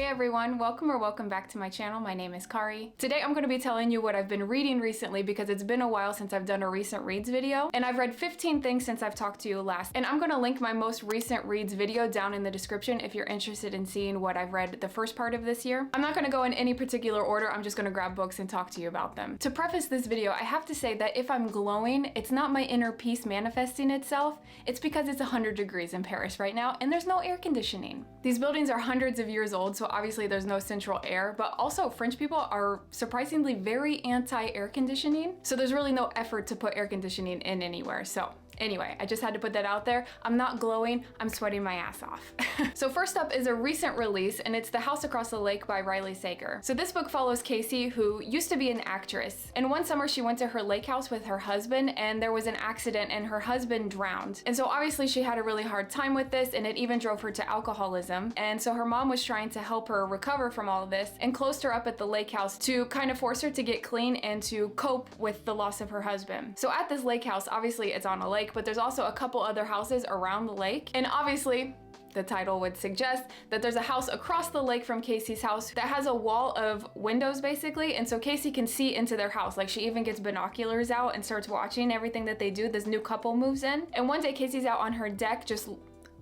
everyone, welcome back to my channel. My name is Kari. Today I'm going to be telling you what I've been reading recently because it's been a while since I've done a recent reads video, and I've read 15 things since I've talked to you last. And I'm going to link my most recent reads video down in the description if you're interested in seeing what I've read the first part of this year. I'm not going to go in any particular order, I'm just going to grab books and talk to you about them. To preface this video, I have to say that if I'm glowing, it's not my inner peace manifesting itself, it's because it's 100 degrees in Paris right now and there's no air conditioning. These buildings are hundreds of years old, so obviously there's no central air, but also French people are surprisingly very anti-air conditioning, so there's really no effort to put air conditioning in anywhere. So anyway, I just had to put that out there. I'm not glowing, I'm sweating my ass off. So first up is a recent release, and it's The House Across the Lake by Riley Sager. So this book follows Casey, who used to be an actress. And one summer she went to her lake house with her husband, and there was an accident and her husband drowned. And so obviously she had a really hard time with this, and it even drove her to alcoholism. And so her mom was trying to help her recover from all of this and closed her up at the lake house to kind of force her to get clean and to cope with the loss of her husband. So at this lake house, obviously it's on a lake, but there's also a couple other houses around the lake. And obviously, the title would suggest that there's a house across the lake from Casey's house that has a wall of windows basically, and so Casey can see into their house. Like, she even gets binoculars out and starts watching everything that they do. This new couple moves in, and one day Casey's out on her deck just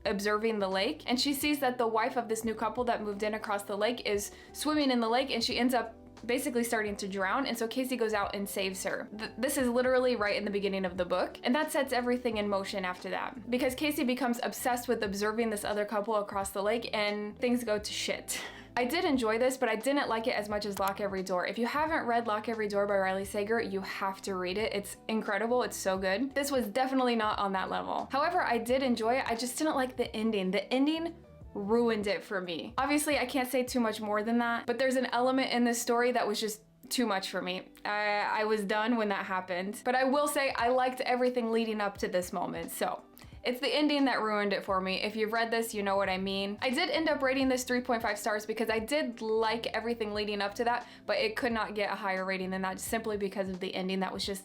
observing the lake, and she sees that the wife of this new couple that moved in across the lake is swimming in the lake, and she ends up basically starting to drown, and so Casey goes out and saves her. This is literally right in the beginning of the book, and that sets everything in motion after that, because Casey becomes obsessed with observing this other couple across the lake, and things go to shit. I did enjoy this, but I didn't like it as much as Lock Every Door. If you haven't read Lock Every Door by Riley Sager, you have to read it. It's incredible, it's so good. This was definitely not on that level. However, I did enjoy it, I just didn't like the ending. The ending ruined it for me. Obviously, I can't say too much more than that, but there's an element in this story that was just too much for me. I was done when that happened. But I will say I liked everything leading up to this moment, so it's the ending that ruined it for me. If you've read this, you know what I mean. I did end up rating this 3.5 stars because I did like everything leading up to that, but it could not get a higher rating than that simply because of the ending that was just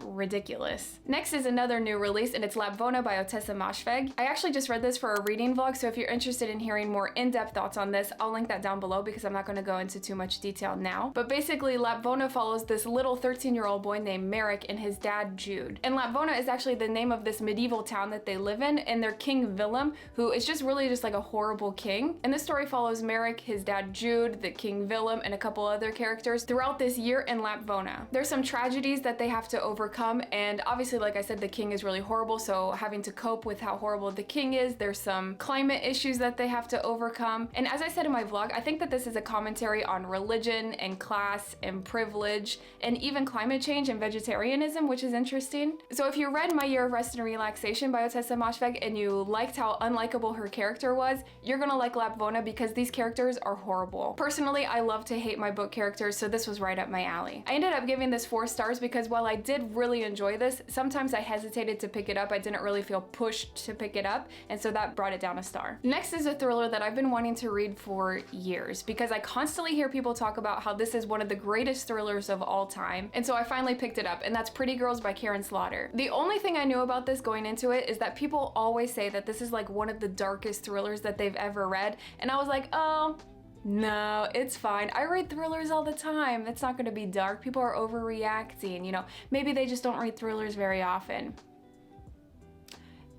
ridiculous. Next is another new release, and it's Lapvona by Ottessa Moshfegh. I actually just read this for a reading vlog, so if you're interested in hearing more in-depth thoughts on this, I'll link that down below because I'm not going to go into too much detail now. But basically, Lapvona follows this little 13-year-old boy named Merrick and his dad Jude. And Lapvona is actually the name of this medieval town that they live in, and their king Willem, who is just really just like a horrible king. And this story follows Merrick, his dad Jude, the king Willem, and a couple other characters throughout this year in Lapvona. There's some tragedies that they have to overcome, and obviously, like I said, the king is really horrible, so having to cope with how horrible the king is, there's some climate issues that they have to overcome. And as I said in my vlog, I think that this is a commentary on religion and class and privilege and even climate change and vegetarianism, which is interesting. So if you read My Year of Rest and Relaxation by Ottessa Moshfegh and you liked how unlikable her character was, you're gonna like Lapvona because these characters are horrible. Personally, I love to hate my book characters, so this was right up my alley. I ended up giving this 4 stars because while I did really enjoy this, sometimes I hesitated to pick it up. I didn't really feel pushed to pick it up, and so that brought it down a star. Next is a thriller that I've been wanting to read for years because I constantly hear people talk about how this is one of the greatest thrillers of all time, and so I finally picked it up, and that's Pretty Girls by Karen Slaughter. The only thing I knew about this going into it is that people always say that this is like one of the darkest thrillers that they've ever read, and I was like, oh, no, it's fine. I read thrillers all the time. It's not gonna be dark. People are overreacting, you know. Maybe they just don't read thrillers very often.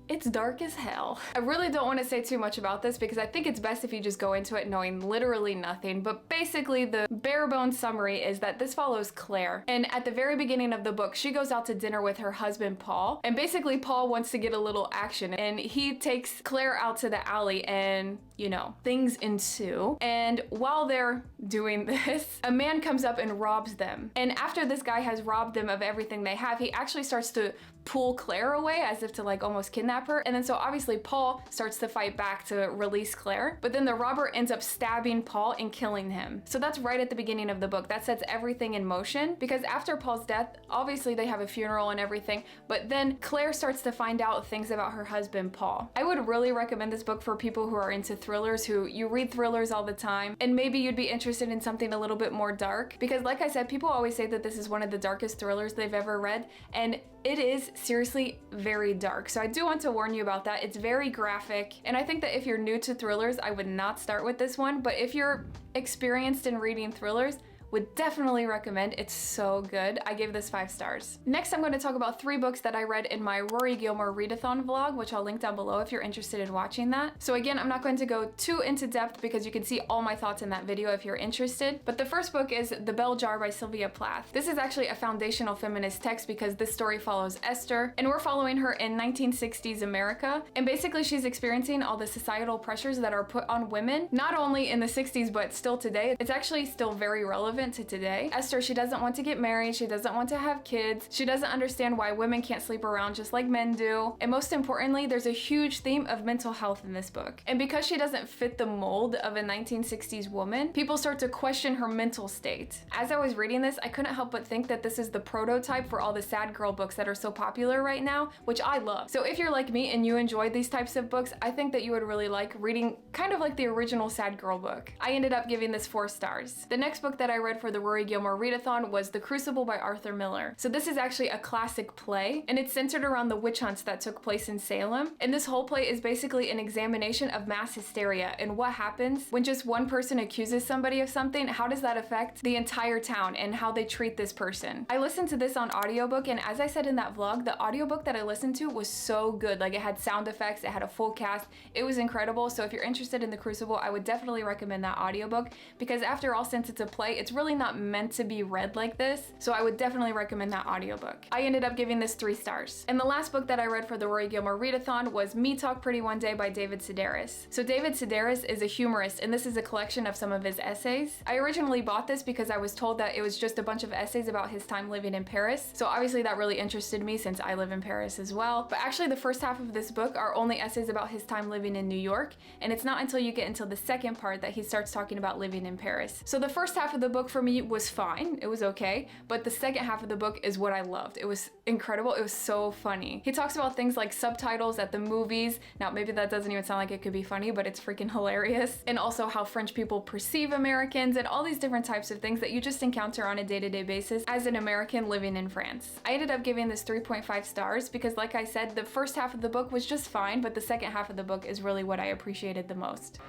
It's dark as hell. I really don't want to say too much about this because I think it's best if you just go into it knowing literally nothing, but basically the bare bones summary is that this follows Claire, and at the very beginning of the book she goes out to dinner with her husband Paul, and basically Paul wants to get a little action, and he takes Claire out to the alley, and you know, things ensue. And while they're doing this, a man comes up and robs them, and after this guy has robbed them of everything they have, he actually starts to pull Claire away as if to like almost kidnap her. And then so obviously Paul starts to fight back to release Claire, but then the robber ends up stabbing Paul and killing him. So that's right at the beginning of the book. That sets everything in motion because after Paul's death, obviously they have a funeral and everything, but then Claire starts to find out things about her husband Paul. I would really recommend this book for people who are into thrillers, who you read thrillers all the time, and maybe you'd be interested in something a little bit more dark, because like I said, people always say that this is one of the darkest thrillers they've ever read, and it is seriously very dark. So I do want to to warn you about that. It's very graphic, and I think that if you're new to thrillers, I would not start with this one, but if you're experienced in reading thrillers, would definitely recommend. It's so good. I gave this 5 stars. Next, I'm going to talk about 3 books that I read in my Rory Gilmore readathon vlog, which I'll link down below if you're interested in watching that. So again, I'm not going to go too into depth because you can see all my thoughts in that video if you're interested. But the first book is The Bell Jar by Sylvia Plath. This is actually a foundational feminist text because this story follows Esther, and we're following her in 1960s America. And basically she's experiencing all the societal pressures that are put on women, not only in the 60s, but still today. It's actually still very relevant to today. Esther, she doesn't want to get married, she doesn't want to have kids, she doesn't understand why women can't sleep around just like men do, and most importantly, there's a huge theme of mental health in this book. And because she doesn't fit the mold of a 1960s woman, people start to question her mental state. As I was reading this, I couldn't help but think that this is the prototype for all the sad girl books that are so popular right now, which I love. So if you're like me and you enjoy these types of books, I think that you would really like reading kind of like the original sad girl book. I ended up giving this 4 stars. The next book that I read for the Rory Gilmore readathon was The Crucible by Arthur Miller. So this is actually a classic play, and it's centered around the witch hunts that took place in Salem. And this whole play is basically an examination of mass hysteria and what happens when just one person accuses somebody of something. How does that affect the entire town and how they treat this person? I listened to this on audiobook, and as I said in that vlog, the audiobook that I listened to was so good. Like, it had sound effects, it had a full cast, it was incredible. So if you're interested in The Crucible, I would definitely recommend that audiobook, because after all, since it's a play, it's really not meant to be read like this, so I would definitely recommend that audiobook. I ended up giving this 3 stars. And the last book that I read for the Rory Gilmore readathon was Me Talk Pretty One Day by David Sedaris. So David Sedaris is a humorist, and this is a collection of some of his essays. I originally bought this because I was told that it was just a bunch of essays about his time living in Paris, so obviously that really interested me since I live in Paris as well. But actually the first half of this book are only essays about his time living in New York, and it's not until you get into the second part that he starts talking about living in Paris. So the first half of the book for me was fine, it was okay, but the second half of the book is what I loved. It was incredible, it was so funny. He talks about things like subtitles at the movies. Now maybe that doesn't even sound like it could be funny, but it's freaking hilarious. And also how French people perceive Americans and all these different types of things that you just encounter on a day-to-day basis as an American living in France. I ended up giving this 3.5 stars because, like I said, the first half of the book was just fine, but the second half of the book is really what I appreciated the most.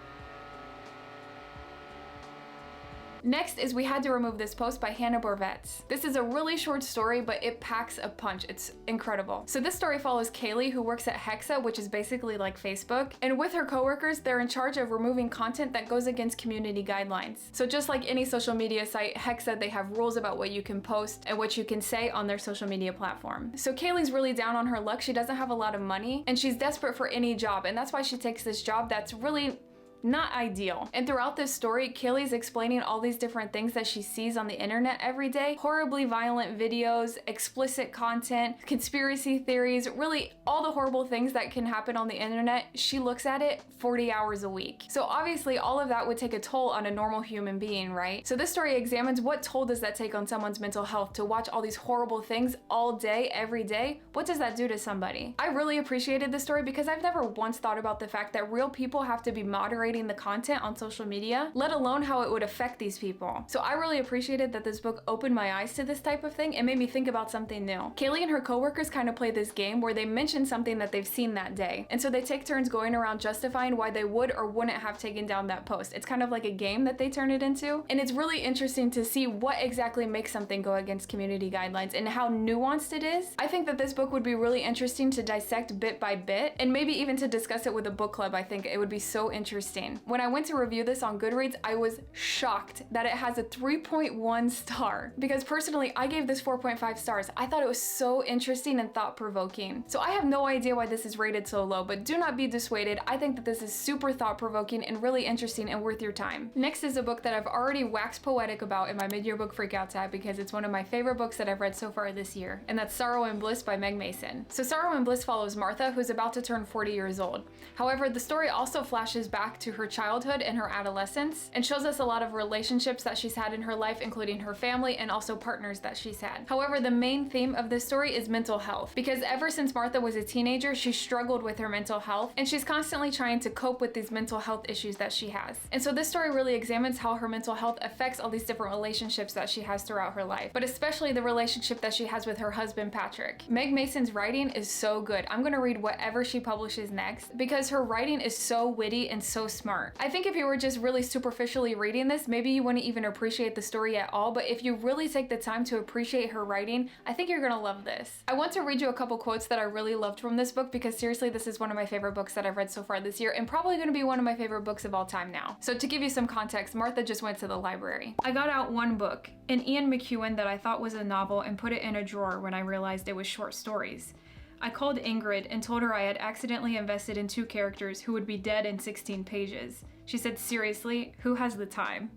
Next is We Had to Remove This Post by Hannah Borvetz. This is a really short story, but it packs a punch. It's incredible. So this story follows Kaylee, who works at Hexa, which is basically like Facebook. And with her coworkers, they're in charge of removing content that goes against community guidelines. So just like any social media site, Hexa, they have rules about what you can post and what you can say on their social media platform. So Kaylee's really down on her luck. She doesn't have a lot of money, and she's desperate for any job. And that's why she takes this job that's really not ideal. And throughout this story, Kaylee's explaining all these different things that she sees on the internet every day. Horribly violent videos, explicit content, conspiracy theories, really all the horrible things that can happen on the internet. She looks at it 40 hours a week. So obviously all of that would take a toll on a normal human being, right? So this story examines what toll does that take on someone's mental health to watch all these horrible things all day, every day. What does that do to somebody? I really appreciated this story because I've never once thought about the fact that real people have to be moderating the content on social media, let alone how it would affect these people. So I really appreciated that this book opened my eyes to this type of thing and made me think about something new. Kaylee and her coworkers kind of play this game where they mention something that they've seen that day. And so they take turns going around justifying why they would or wouldn't have taken down that post. It's kind of like a game that they turn it into. And it's really interesting to see what exactly makes something go against community guidelines and how nuanced it is. I think that this book would be really interesting to dissect bit by bit, and maybe even to discuss it with a book club. I think it would be so interesting. When I went to review this on Goodreads, I was shocked that it has a 3.1 star because personally I gave this 4.5 stars. I thought it was so interesting and thought-provoking. So I have no idea why this is rated so low, but do not be dissuaded. I think that this is super thought-provoking and really interesting and worth your time. Next is a book that I've already waxed poetic about in my mid-year book freakout tab because it's one of my favorite books that I've read so far this year, and that's Sorrow and Bliss by Meg Mason. So Sorrow and Bliss follows Martha, who's about to turn 40 years old. However, the story also flashes back to to her childhood and her adolescence, and shows us a lot of relationships that she's had in her life, including her family and also partners that she's had. However, the main theme of this story is mental health, because ever since Martha was a teenager, she struggled with her mental health, and she's constantly trying to cope with these mental health issues that she has. And so this story really examines how her mental health affects all these different relationships that she has throughout her life, but especially the relationship that she has with her husband, Patrick. Meg Mason's writing is so good. I'm gonna read whatever she publishes next because her writing is so witty and so smart. I think if you were just really superficially reading this, maybe you wouldn't even appreciate the story at all, but if you really take the time to appreciate her writing, I think you're gonna love this. I want to read you a couple quotes that I really loved from this book because seriously, this is one of my favorite books that I've read so far this year and probably gonna be one of my favorite books of all time now. So to give you some context, Martha just went to the library. I got out one book, an Ian McEwan that I thought was a novel, and put it in a drawer when I realized it was short stories. I called Ingrid and told her I had accidentally invested in 2 characters who would be dead in 16 pages. She said, seriously, who has the time?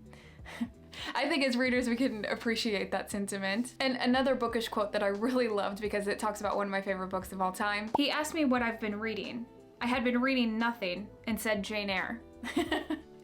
I think as readers we can appreciate that sentiment. And another bookish quote that I really loved because it talks about one of my favorite books of all time. He asked me what I've been reading. I had been reading nothing and said Jane Eyre.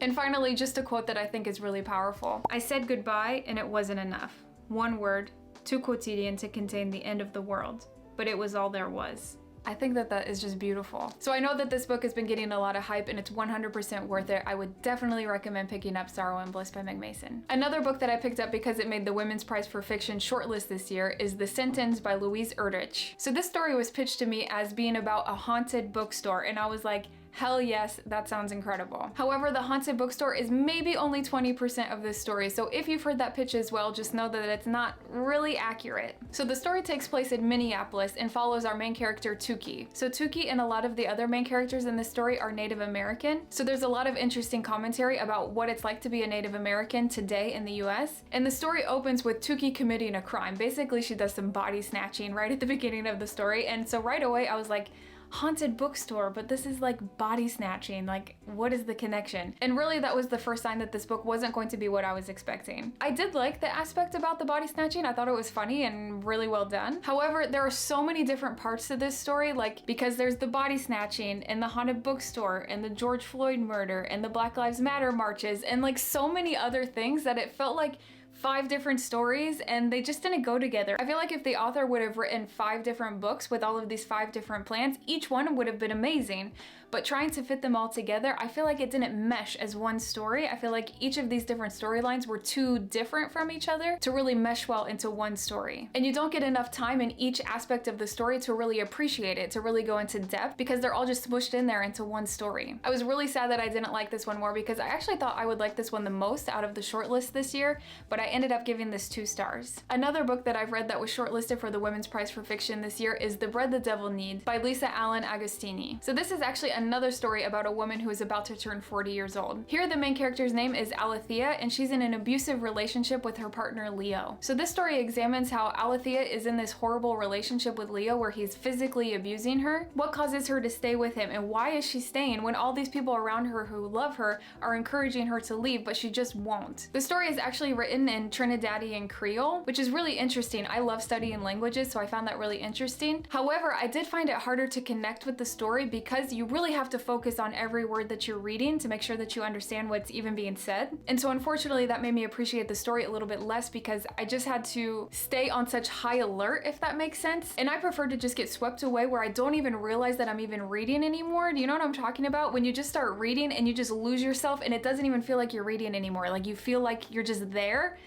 And finally, just a quote that I think is really powerful. I said goodbye and it wasn't enough. One word, too quotidian to contain the end of the world, but it was all there was. I think that that is just beautiful. So I know that this book has been getting a lot of hype and it's 100% worth it. I would definitely recommend picking up Sorrow and Bliss by Meg Mason. Another book that I picked up because it made the Women's Prize for Fiction shortlist this year is The Sentence by Louise Erdrich. So this story was pitched to me as being about a haunted bookstore, and I was like, hell yes, that sounds incredible. However, the haunted bookstore is maybe only 20% of this story, so if you've heard that pitch as well, just know that it's not really accurate. So the story takes place in Minneapolis and follows our main character, Tukey. So Tukey and a lot of the other main characters in this story are Native American, so there's a lot of interesting commentary about what it's like to be a Native American today in the US. And the story opens with Tukey committing a crime. Basically, she does some body snatching right at the beginning of the story, and so right away I was like, haunted bookstore, but this is like body snatching, like what is the connection? And really that was the first sign that this book wasn't going to be what I was expecting. I did like the aspect about the body snatching. I thought it was funny and really well done. However, there are so many different parts to this story, like because there's the body snatching and the haunted bookstore and the George Floyd murder and the Black Lives Matter marches and like so many other things that it felt like 5 different stories and they just didn't go together. I feel like if the author would have written 5 different books with all of these 5 different plans, each one would have been amazing. But trying to fit them all together, I feel like it didn't mesh as one story. I feel like each of these different storylines were too different from each other to really mesh well into one story. And you don't get enough time in each aspect of the story to really appreciate it, to really go into depth, because they're all just smushed in there into one story. I was really sad that I didn't like this one more because I actually thought I would like this one the most out of the shortlist this year, but I ended up giving this 2 stars. Another book that I've read that was shortlisted for the Women's Prize for Fiction this year is The Bread the Devil Knead by Lisa Allen Agostini. So this is actually another story about a woman who is about to turn 40 years old. Here the main character's name is Alethea and she's in an abusive relationship with her partner Leo. So this story examines how Alethea is in this horrible relationship with Leo where he's physically abusing her, what causes her to stay with him, and why is she staying when all these people around her who love her are encouraging her to leave but she just won't. The story is actually written in Trinidadian Creole, which is really interesting. I love studying languages, so I found that really interesting. However, I did find it harder to connect with the story because you really have to focus on every word that you're reading to make sure that you understand what's even being said. And so unfortunately that made me appreciate the story a little bit less because I just had to stay on such high alert, if that makes sense. And I prefer to just get swept away where I don't even realize that I'm even reading anymore. Do you know what I'm talking about? When you just start reading and you just lose yourself and it doesn't even feel like you're reading anymore. Like you feel like you're just there.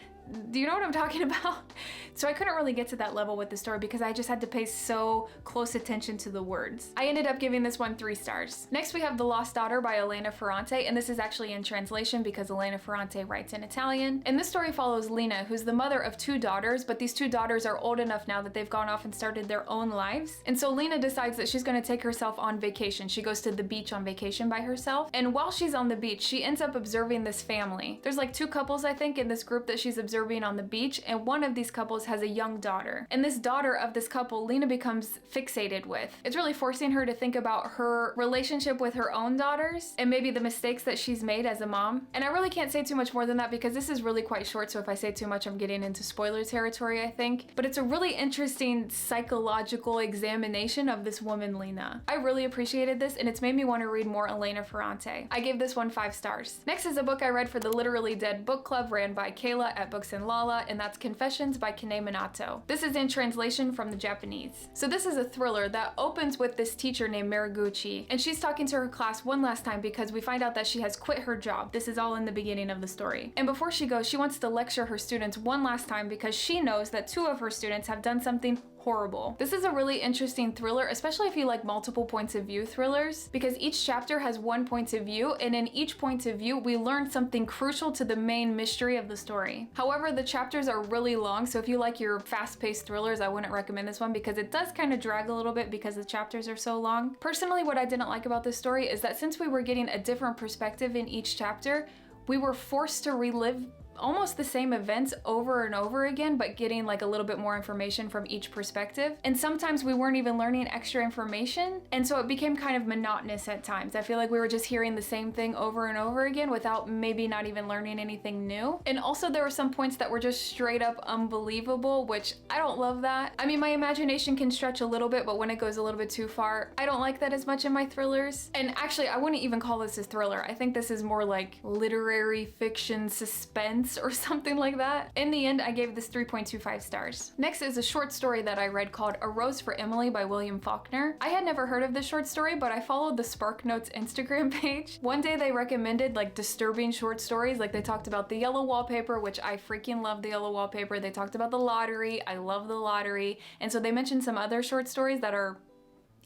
Do you know what I'm talking about? So I couldn't really get to that level with the story because I just had to pay so close attention to the words. I ended up giving this one 3 stars. Next we have The Lost Daughter by Elena Ferrante, and this is actually in translation because Elena Ferrante writes in Italian. And this story follows Lena, who's the mother of 2 daughters, but these 2 daughters are old enough now that they've gone off and started their own lives. And so Lena decides that she's gonna take herself on vacation. She goes to the beach on vacation by herself. And while she's on the beach, she ends up observing this family. There's like 2 couples, I think, in this group that she's observing, observing on the beach, and one of these couples has a young daughter. And this daughter of this couple, Lena becomes fixated with. It's really forcing her to think about her relationship with her own daughters and maybe the mistakes that she's made as a mom. And I really can't say too much more than that because this is really quite short, so if I say too much, I'm getting into spoiler territory, I think. But it's a really interesting psychological examination of this woman, Lena. I really appreciated this, and it's made me want to read more Elena Ferrante. I gave this one 5 stars. Next is a book I read for the Literally Dead book club ran by Kayla at Books and Lala, and that's Confessions by Kane Minato. This is in translation from the Japanese. So this is a thriller that opens with this teacher named Mariguchi, and she's talking to her class one last time because we find out that she has quit her job. This is all in the beginning of the story. And before she goes, she wants to lecture her students one last time because she knows that 2 of her students have done something horrible. This is a really interesting thriller, especially if you like multiple points of view thrillers, because each chapter has one point of view, and in each point of view, we learn something crucial to the main mystery of the story. However, the chapters are really long, so if you like your fast-paced thrillers, I wouldn't recommend this one because it does kind of drag a little bit because the chapters are so long. Personally, what I didn't like about this story is that since we were getting a different perspective in each chapter, we were forced to relive almost the same events over and over again, but getting like a little bit more information from each perspective. And sometimes we weren't even learning extra information, and so it became kind of monotonous at times. I feel like we were just hearing the same thing over and over again without maybe not even learning anything new. And also there were some points that were just straight up unbelievable, which I don't love that. I mean, my imagination can stretch a little bit, but when it goes a little bit too far, I don't like that as much in my thrillers. And actually, I wouldn't even call this a thriller. I think this is more like literary fiction suspense or something like that. In the end, I gave this 3.25 stars. Next is a short story that I read called A Rose for Emily by William Faulkner. I had never heard of this short story, but I followed the Spark Notes Instagram page. One day they recommended like disturbing short stories, like they talked about the yellow wallpaper, which I freaking love the yellow wallpaper. They talked about the lottery. I love the lottery. And so they mentioned some other short stories that are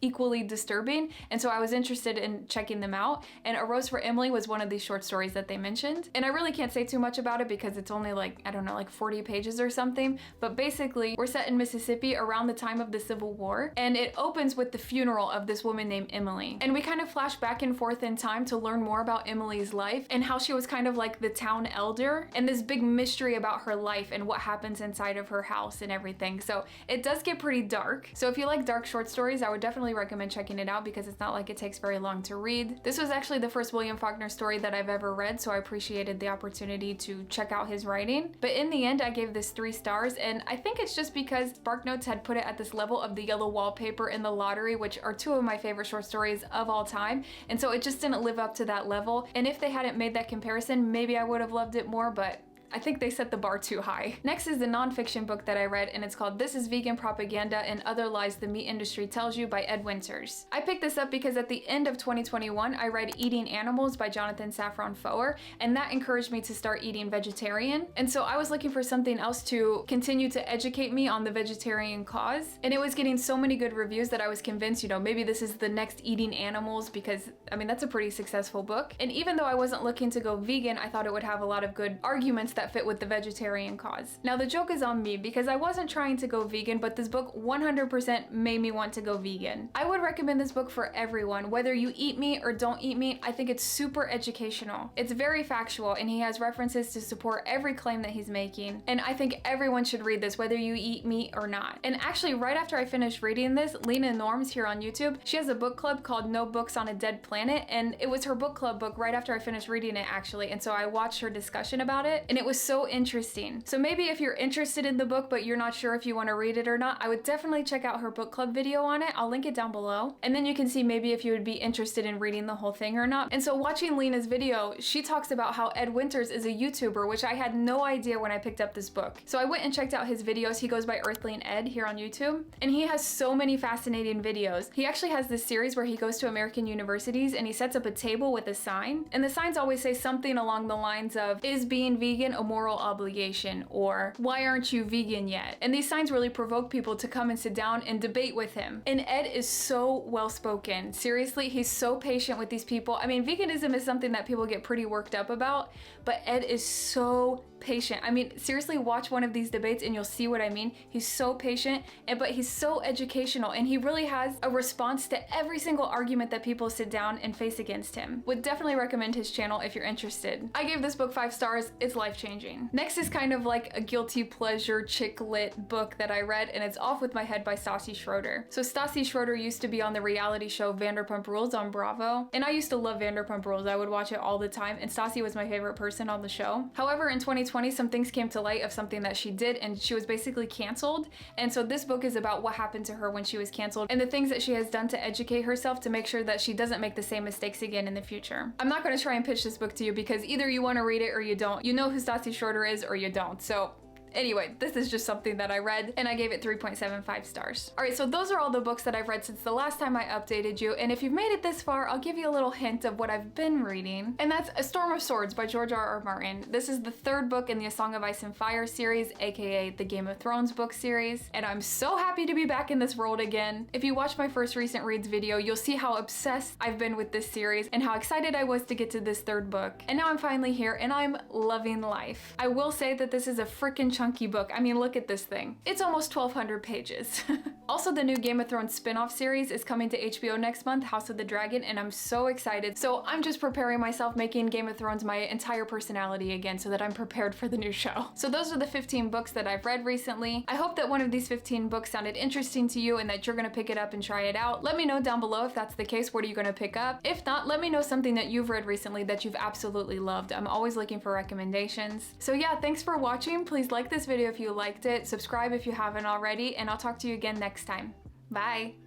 equally disturbing, and so I was interested in checking them out, and A Rose for Emily was one of these short stories that they mentioned. And I really can't say too much about it because it's only like, I don't know, like 40 pages or something, but basically we're set in Mississippi around the time of the Civil War, and it opens with the funeral of this woman named Emily. And we kind of flash back and forth in time to learn more about Emily's life and how she was kind of like the town elder, and this big mystery about her life and what happens inside of her house and everything. So it does get pretty dark. So if you like dark short stories, I would definitely recommend checking it out because it's not like it takes very long to read. This was actually the first William Faulkner story that I've ever read, so I appreciated the opportunity to check out his writing. But in the end, I gave this 3 stars, and I think it's just because SparkNotes had put it at this level of the yellow wallpaper and the lottery, which are 2 of my favorite short stories of all time, and so it just didn't live up to that level. And if they hadn't made that comparison, maybe I would have loved it more, but I think they set the bar too high. Next is the nonfiction book that I read, and it's called This is Vegan Propaganda and Other Lies the Meat Industry Tells You by Ed Winters. I picked this up because at the end of 2021, I read Eating Animals by Jonathan Safran Foer, and that encouraged me to start eating vegetarian. And so I was looking for something else to continue to educate me on the vegetarian cause. And it was getting so many good reviews that I was convinced, you know, maybe this is the next Eating Animals, because I mean, that's a pretty successful book. And even though I wasn't looking to go vegan, I thought it would have a lot of good arguments that fit with the vegetarian cause. Now the joke is on me because I wasn't trying to go vegan, but this book 100% made me want to go vegan. I would recommend this book for everyone, whether you eat meat or don't eat meat. I think it's super educational. It's very factual, and he has references to support every claim that he's making. And I think everyone should read this, whether you eat meat or not. And actually, right after I finished reading this, Lena Norms here on YouTube, she has a book club called No Books on a Dead Planet, and it was her book club book right after I finished reading it, actually. And so I watched her discussion about it, and it was so interesting. So maybe if you're interested in the book but you're not sure if you want to read it or not, I would definitely check out her book club video on it. I'll link it down below, and then you can see maybe if you would be interested in reading the whole thing or not. And so watching Lena's video, she talks about how Ed Winters is a YouTuber, which I had no idea when I picked up this book. So I went and checked out his videos. He goes by Earthling Ed here on YouTube, and he has so many fascinating videos. He actually has this series where he goes to American universities and he sets up a table with a sign, and the signs always say something along the lines of, is being vegan a moral obligation, or why aren't you vegan yet? And these signs really provoke people to come and sit down and debate with him. And Ed is so well spoken. Seriously, he's so patient with these people. I mean, veganism is something that people get pretty worked up about, but Ed is so patient. I mean, seriously, watch one of these debates and you'll see what I mean. He's so patient, but he's so educational, and he really has a response to every single argument that people sit down and face against him. Would definitely recommend his channel if you're interested. I gave this book 5 stars. It's life-changing. Next is kind of like a guilty pleasure chick lit book that I read, and it's Off With My Head by Stassi Schroeder. So Stassi Schroeder used to be on the reality show Vanderpump Rules on Bravo, and I used to love Vanderpump Rules. I would watch it all the time, and Stassi was my favorite person on the show. However, in 2020, some things came to light of something that she did, and she was basically canceled. And so this book is about what happened to her when she was canceled and the things that she has done to educate herself to make sure that she doesn't make the same mistakes again in the future. I'm not going to try and pitch this book to you because either you want to read it or you don't. You know who Stassi Schroeder is or you don't. So anyway, this is just something that I read, and I gave it 3.75 stars. All right, so those are all the books that I've read since the last time I updated you, and if you've made it this far, I'll give you a little hint of what I've been reading, and that's A Storm of Swords by George R.R. Martin. This is the 3rd book in the A Song of Ice and Fire series, aka the Game of Thrones book series, and I'm so happy to be back in this world again. If you watched my first recent reads video, you'll see how obsessed I've been with this series and how excited I was to get to this 3rd book, and now I'm finally here, and I'm loving life. I will say that this is a freaking chunky book. I mean, look at this thing. It's almost 1,200 pages. Also, the new Game of Thrones spin-off series is coming to HBO next month, House of the Dragon, and I'm so excited. So I'm just preparing myself, making Game of Thrones my entire personality again so that I'm prepared for the new show. So those are the 15 books that I've read recently. I hope that one of these 15 books sounded interesting to you and that you're gonna pick it up and try it out. Let me know down below if that's the case. What are you gonna pick up? If not, let me know something that you've read recently that you've absolutely loved. I'm always looking for recommendations. So yeah, thanks for watching. Please like this video if you liked it, subscribe if you haven't already, and I'll talk to you again next time. Bye!